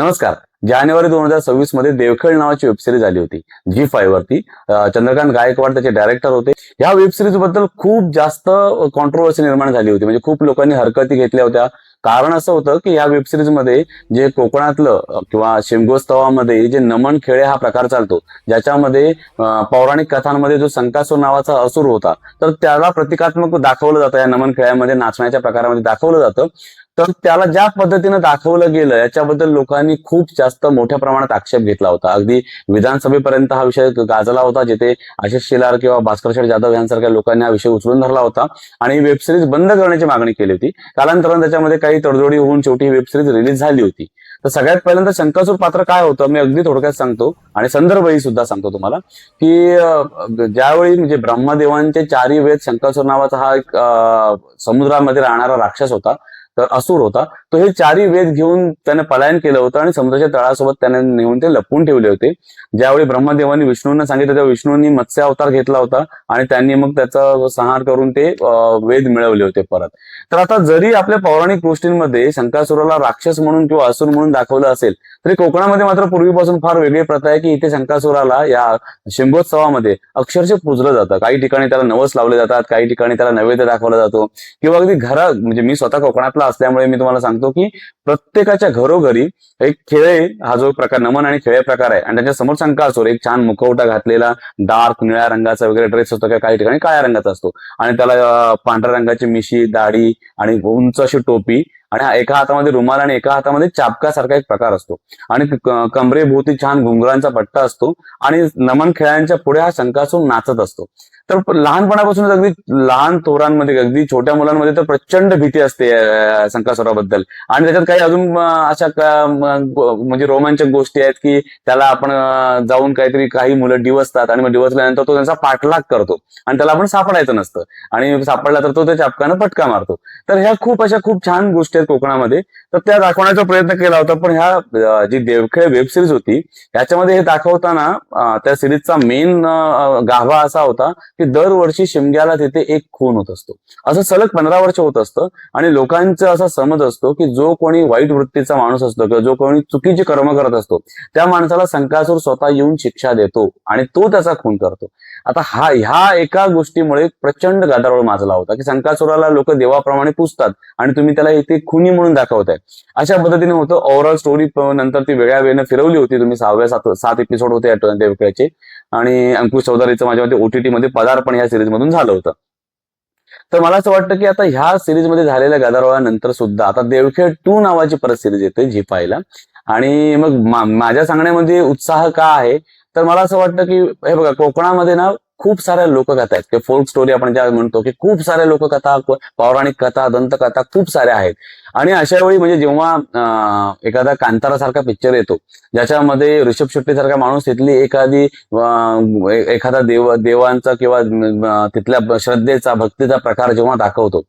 नमस्कार. जानेवारी 2026 मध्ये देवखेळ नावाची वेबसिरीज आली होती Zee5 वरती. चंद्रकांत गायकवाड त्याचे डायरेक्टर होते. या वेबसिरीज बद्दल खूप जास्त कॉन्ट्रोवर्सी निर्माण झाली होती. म्हणजे खूप लोकांनी हरकती घेतल्या होत्या. कारण असं होतं की या वेबसिरीज मध्ये जे कोकणातलं किंवा शिमगोत्सवामध्ये जे नमन खेळे हा प्रकार चालतो, ज्याच्यामध्ये पौराणिक कथांमध्ये जो संकासूर नावाचा असुर होता, तर त्याला प्रतिकात्मक दाखवलं जातं. या नमन खेळामध्ये नाचण्याच्या प्रकारामध्ये दाखवलं जातं. तर त्याला ज्या पद्धतीनं दाखवलं गेलं याच्याबद्दल लोकांनी खूप जास्त मोठ्या प्रमाणात आक्षेप घेतला होता. अगदी विधानसभेपर्यंत हा विषय गाजला होता, जिथे आशिष शेलार किंवा भास्कर शेठ जाधव यांसारख्या लोकांनी हा विषय उचलून धरला होता आणि वेबसिरीज बंद करण्याची मागणी केली होती. कालांतराने त्याच्यामध्ये काही तडजोडी होऊन शेवटी ही वेबसिरीज रिलीज झाली होती. तर सगळ्यात पहिल्यांदा शंकासूर पात्र काय होतं मी अगदी थोडक्यात सांगतो आणि संदर्भही सुद्धा सांगतो तुम्हाला की ज्यावेळी म्हणजे ब्रह्मदेवांचे चारी वेद शंकासूर नावाचा हा एक समुद्रामध्ये राहणारा राक्षस होता, तर असुर होता. तो हे चारी वेद घेऊन त्याने पलायन केलं होतं आणि समुद्राच्या तळासोबत त्याने नेऊन ते लपवून ठेवले होते. ज्यावेळी ब्रह्मदेवांनी विष्णूंना सांगितलं तेव्हा विष्णूंनी मत्स्य अवतार घेतला होता आणि त्यांनी मग त्याचा संहार करून ते वेद मिळवले होते परत. तर आता जरी आपल्या पौराणिक गोष्टींमध्ये शंकासुराला राक्षस म्हणून किंवा असुर म्हणून दाखवलं असेल, तरी कोकणामध्ये मात्र पूर्वीपासून फार वेगळी प्रथा आहे की इथे शंकासुराला या शिमगोत्सवामध्ये अक्षरशः पूजलं जातं. काही ठिकाणी त्याला नवस लावले जातात, काही ठिकाणी त्याला नैवेद्य दाखवला जातो किंवा अगदी घरात म्हणजे मी स्वतः कोकणातला असल्यामुळे मी तुम्हाला सांगतो की प्रत्येकाच्या घरोघरी एक खेळे हा जो प्रकार नमन आणि खेळे प्रकार आहे आणि त्याच्या समोर शंकासूर एक छान मुखवटा घातलेला डार्क निळ्या रंगाचा वगैरे ड्रेस असतो, काही ठिकाणी काळ्या रंगाचा असतो आणि त्याला पांढऱ्या रंगाची मिशी, दाढी आणि उंच अशी टोपी आणि एका हातामध्ये रुमाल आणि एका हातामध्ये चापकासारखा एक प्रकार असतो आणि कमरेभोवती छान घुंगरांचा पट्टा असतो आणि नमन खेळांच्या पुढे हा शंकासूर नाचत असतो. तर लहानपणापासूनच अगदी लहान थोरांमध्ये अगदी छोट्या मुलांमध्ये तर प्रचंड भीती असते शंकासुराबद्दल आणि त्याच्यात काही अजून अशा म्हणजे रोमांचक गोष्टी आहेत की त्याला आपण जाऊन काहीतरी काही मुलं डिवसतात आणि मग डिवसल्यानंतर तो त्यांचा पाठलाग करतो आणि त्याला आपण सापडायचं नसतं आणि सापडला तर तो त्या चापकानं फटका मारतो. तर ह्या खूप छान गोष्टी आहेत कोकणामध्ये. तर त्या दाखवण्याचा प्रयत्न केला होता, पण ह्या जी देवखेळ वेब सिरीज होती याच्यामध्ये हे दाखवताना त्या सिरीजचा मेन गाभा असा होता की दरवर्षी शिमग्याला तिथे एक खून होत असतो. असं सलग 15 वर्ष होत असतं आणि लोकांचा असा समज असतो की जो कोणी वाईट वृत्तीचा माणूस असतो किंवा जो कोणी चुकीची कर्म करत असतो त्या माणसाला शंकासूर स्वतः येऊन शिक्षा देतो आणि तो त्याचा खून करतो. आता ह्या एका गोष्टीमुळे प्रचंड गदारोळ माजला होता की शंकासुराला लोक देवाप्रमाणे पुजतात आणि तुम्ही त्याला इथे खुनी म्हणून दाखवताय. अशा पद्धतीने होतं. ओव्हरऑल स्टोरी नंतर ती वेगळ्या वेळेने फिरवली होती. तुम्ही 6 एपिसोड होते देवखेळचे आणि अंकुश चौधरीचं माझ्या मते OTT मध्ये पदार्पण ह्या सिरीज मधून झालं होतं. तर मला असं वाटतं की आता ह्या सिरीज मध्ये झालेल्या गदारोळानंतर सुद्धा आता देवखेळ 2 नावाची परत सिरीज येते Zee5 ला आणि मग माझ्या सांगण्यामध्ये उत्साह का आहे, तर मला असं वाटतं की हे बघा कोकणामध्ये ना खूप साऱ्या लोककथा आहेत की फोल्क स्टोरी आपण ज्या म्हणतो की खूप साऱ्या लोककथा, पौराणिक कथा, दंतकथा खूप साऱ्या आहेत. आणि अशा वेळी म्हणजे जेव्हा एखादा कांतारा सारखा पिक्चर येतो ज्याच्यामध्ये ऋषभ शेट्टी सारखा माणूस तिथली एखादा देवांचा किंवा तिथल्या श्रद्धेचा, भक्तीचा प्रकार जेव्हा दाखवतो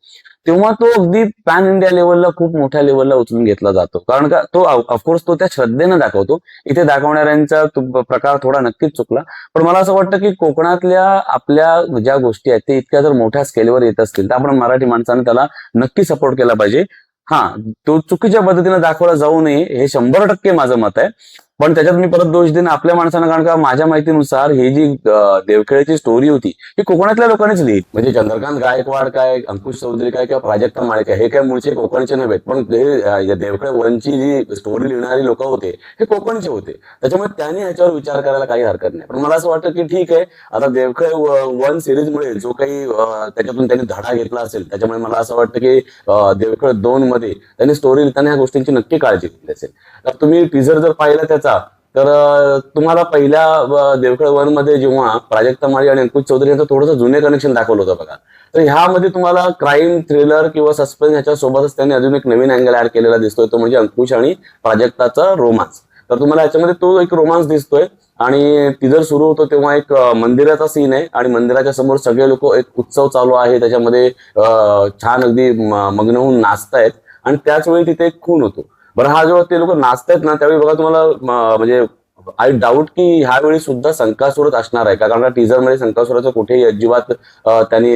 तेव्हा तो अगदी पॅन इंडिया लेवलला खूप मोठ्या लेवलला उचलून घेतला जातो. कारण का तो ऑफकोर्स तो त्या श्रद्धेनं दाखवतो. इथे दाखवणाऱ्यांचा प्रकार थोडा नक्कीच चुकला. पण मला असं वाटतं की कोकणातल्या आपल्या ज्या गोष्टी आहेत ते इतक्या जर मोठ्या स्केलवर येत असतील तर आपण मराठी माणसाने त्याला नक्की सपोर्ट केला पाहिजे. हा, तो चुकीच्या पद्धतीने दाखवला जाऊ नये हे 100% माझं मत आहे. पण त्याच्यात मी परत दोष देईन आपल्या माणसानं, कारण का माझ्या माहितीनुसार ही जी देवखेळची स्टोरी होती ही कोकणातल्या लोकांनीच लिहिली. म्हणजे चंद्रकांत गायकवाड काय, अंकुश चौधरी काय किंवा प्राजक्ता माळे काय हे काय मूळचे कोकणचे नव्हेत, पण हे देवखेळ 1ची जी स्टोरी लिहिणारी लोक होते हे कोकणचे होते. त्याच्यामुळे त्यांनी ह्याच्यावर विचार करायला काही हरकत नाही. पण मला असं वाटतं की ठीक आहे, आता देवखेळ 1 सिरीजमुळे जो काही त्याच्यातून त्यांनी धडा घेतला असेल त्याच्यामुळे मला असं वाटतं की देवखेळ 2 मध्ये त्यांनी स्टोरी लिहिताना ह्या गोष्टींची नक्की काळजी घेतली असेल. तर तुम्ही टीझर जर पाहिला त्याचा तर तुम्हाला पहिल्या देवखेळ 1 मध्ये जेव्हा प्राजक्ता माळी आणि अंकुश चौधरी यांचं थोडंसं जुने कनेक्शन दाखवलं होतं बघा, तर ह्यामध्ये तुम्हाला क्राईम, थ्रिलर किंवा सस्पेन्स ह्याच्या सोबतच त्यांनी अजून एक नवीन अँगल ऍड केलेला दिसतोय, तो म्हणजे अंकुश आणि प्राजक्ताचा रोमांस. तर तुम्हाला याच्यामध्ये तो एक रोमांस दिसतोय आणि टीझर सुरू होतो तेव्हा एक मंदिराचा सीन आहे आणि मंदिराच्या समोर सगळे लोक एक उत्सव चालू आहे, त्याच्यामध्ये छान अगदी मग्न होऊन नाचतायत आणि त्याच वेळी तिथे एक खून होतो. बरं, हा जेव्हा ते लोक नाचतायत ना त्यावेळी बघा तुम्हाला म्हणजे आय डाऊट की ह्यावेळी सुद्धा संकासुरच असणार आहे का, कारण टीजर मध्ये संकासुराचं कुठेही अजिबात त्यांनी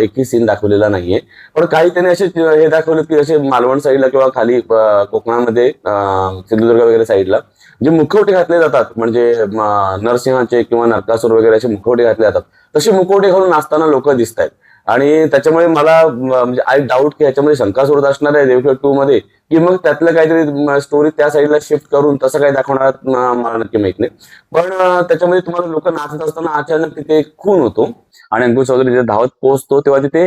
एकही सीन दाखवलेला नाहीये. पण काही त्यांनी असे हे दाखवलं की असे मालवण साईडला किंवा खाली कोकणामध्ये सिंधुदुर्ग वगैरे साईडला जे मुखवटे घातले जातात, म्हणजे नरसिंहाचे किंवा नरकासूर वगैरे असे मुखवटे घातले जातात, तसे मुखवटे घालून नाचताना लोक दिसत आहेत. आणि त्याच्यामुळे मला म्हणजे आय डाऊट की ह्याच्यामध्ये शंकासुर असणार आहे देवखेड 2 मध्ये, की मग त्यातलं काहीतरी स्टोरी त्या साईडला शिफ्ट करून तसं काही दाखवणार मला नक्की माहित नाही. पण त्याच्यामध्ये तुम्हाला लोक नाचत असताना अचानक तिथे खून होतो आणि अंकुश चौधरी तिथे धावत पोहोचतो, तेव्हा तिथे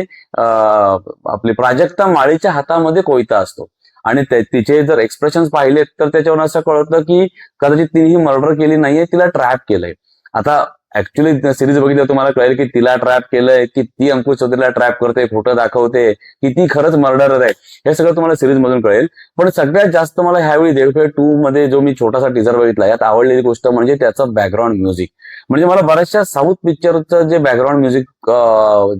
आपली प्राजक्ता माळीच्या हातामध्ये कोयता असतो आणि तिचे जर एक्सप्रेशन पाहिलेत तर त्याच्यावर असं कळतं की कदाचित तिने ही मर्डर केली नाहीये, तिला ट्रॅप केलंय. आता ऍक्च्युली सिरीज बघितलं तुम्हाला कळेल की तिला ट्रॅप केलंय की ती अंकुश चौधरीला ट्रॅप करते, खोटं दाखवते, की ती खरंच मर्डरर आहे, हे सगळं तुम्हाला सिरीज मधून कळेल. पण सगळ्यात जास्त मला ह्यावेळी देवखेड 2 मध्ये जो मी छोटासा टीजर बघितला यात आवडलेली गोष्ट म्हणजे त्याचं बॅकग्राऊंड म्युझिक. म्हणजे मला बऱ्याचशा साऊथ पिक्चरचं जे बॅकग्राऊंड म्युझिक,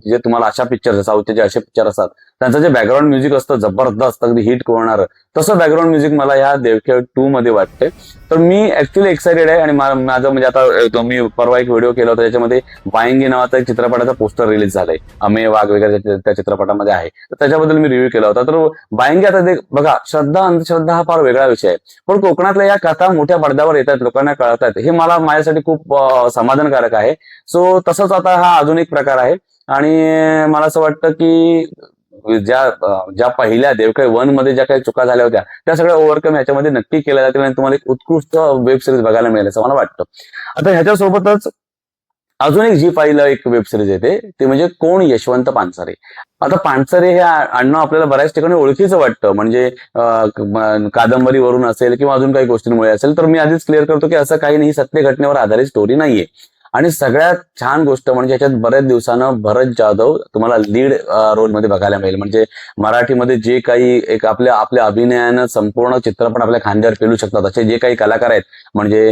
जे तुम्हाला अशा पिक्चर साऊथचे जे असे पिक्चर असतात त्यांचं जे बॅकग्राऊंड म्युझिक असतं जबरदस्त अगदी हिट होणार, तसं बॅकग्राऊंड म्युझिक मला ह्या देवखेड 2 मध्ये वाटते. तर मी ऍक्च्युली एक्साइटेड आहे. आणि माझं म्हणजे आता मी परवा एक व्हिडिओ केला होता त्याच्यामध्ये बायंगी नावाचा एक चित्रपटाचा पोस्टर रिलीज झालाय, अमेय वाघ वगैरे त्या चित्रपटामध्ये आहे, तर त्याच्याबद्दल मी रिव्ह्यू केला होता. तर बायंगी आता बघा, श्रद्धा अंधश्रद्धा हा फार वेगळा विषय आहे, पण कोकणातल्या या कथा मोठ्या पडद्यावर येतात, लोकांना कळतात, हे मला माझ्यासाठी खूप समाधानकारक आहे. सो तसंच आता हा अजून एक प्रकार आहे. आणि मला असं वाटतं की ज्या पहिल्या देवखेड 1 मध्ये ज्या काही चुका झाल्या होत्या त्या सगळ्या ओव्हरकम ह्याच्यामध्ये नक्की केल्या जातील आणि तुम्हाला एक उत्कृष्ट वेब सिरीज बघायला मिळेल असं मला वाटतं. आता ह्याच्यासोबतच अजून एक जी5 ला एक वेब सिरीज येते, ते म्हणजे कोण यशवंत पानसरे. आता पानसरे हे आडनाव आपल्याला बऱ्याच ठिकाणी ओळखीचं वाटतं, म्हणजे कादंबरीवरून असेल किंवा अजून काही गोष्टींमुळे असेल. तर मी आधीच क्लिअर करतो की असं काही नाही, सत्य घटनेवर आधारित स्टोरी नाहीये. आणि सगळ्यात छान गोष्ट म्हणजे याच्यात बऱ्याच दिवसानं भरत जाधव तुम्हाला लीड रोलमध्ये बघायला मिळेल. म्हणजे मराठीमध्ये जे काही एक आपल्या अभिनयानं संपूर्ण चित्रपट आपल्या खांद्यावर पेलू शकतात असे जे काही कलाकार आहेत, म्हणजे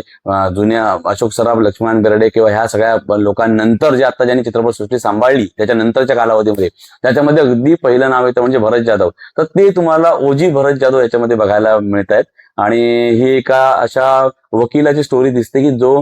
जुन्या अशोक सराफ, लक्ष्मण बेर्डे किंवा ह्या सगळ्या लोकांनंतर जे आता ज्यांनी चित्रपटसृष्टी सांभाळली त्याच्यानंतरच्या कालावधीमध्ये, त्याच्यामध्ये अगदी पहिलं नाव येतं म्हणजे भरत जाधव. तर ते तुम्हाला ओजी भरत जाधव याच्यामध्ये बघायला मिळत आहेत. आणि ही एका अशा वकिलाची स्टोरी दिसते की जो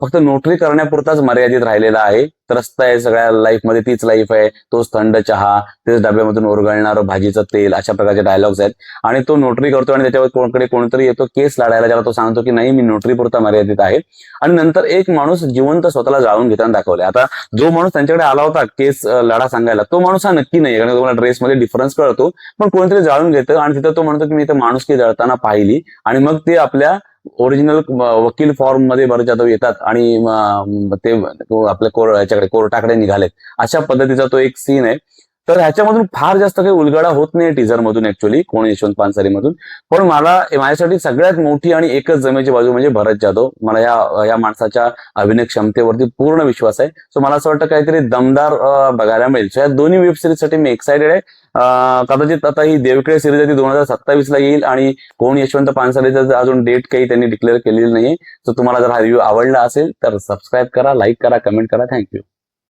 फक्त नोटरी करण्यापुरताच मर्यादित राहिलेला आहे. त्रस्त आहे सगळ्या लाईफमध्ये, तीच लाईफ आहे, तोच थंड चहा, तेच डब्यामधून ओरगळणारं भाजीचं तेल, अशा प्रकारचे डायलॉग्स आहेत. आणि तो नोटरी करतो आणि त्याच्यावर कोणतरी येतो केस लढायला, ज्याला तो सांगतो की नाही, मी नोटरी पुरता मर्यादित आहे. आणि नंतर एक माणूस जिवंत स्वतःला जाळून घेताना दाखवलाय. आता जो माणूस त्यांच्याकडे आला होता केस लढा सांगायला, तो माणूस हा नक्की नाही, कारण तुम्हाला ड्रेसमध्ये डिफरन्स कळतो, पण कोणतरी जाळून घेतं आणि तिथं तो म्हणतो की मी इथं माणुसकी जळताना पाहिली. आणि मग ते आपल्या ओरिजिनल वकील फॉर्म मध्ये भरत जाधव येतात आणि ते आपल्या याच्याकडे कोर्टाकडे निघालेत, अशा पद्धतीचा तो एक सीन आहे. तर ह्याच्यामधून फार जास्त काही उलगडा होत नाही टीजर मधून ऍक्च्युअली कोण यशवंत पानसरे मधून. पण माझ्यासाठी सगळ्यात मोठी आणि एकच जमेची बाजू म्हणजे भरत जाधव. मला या माणसाच्या अभिनय क्षमतेवरती पूर्ण विश्वास आहे. सो मला असं वाटतं काहीतरी दमदार बघायला मिळेल. सो या दोन्ही वेब सिरीज साठी मी एक्सायटेड आहे. कदाचित आता ही देवखेड सिरीज आहे ती 2027 ला येईल आणि कोण यशवंत पानसरेचं अजून डेट काही त्यांनी डिक्लेअर केलेली नाहीये. तर तुम्हाला जर हा रिव्ह्यू आवडला असेल तर सबस्क्राईब करा, लाईक करा, कमेंट करा. थँक्यू.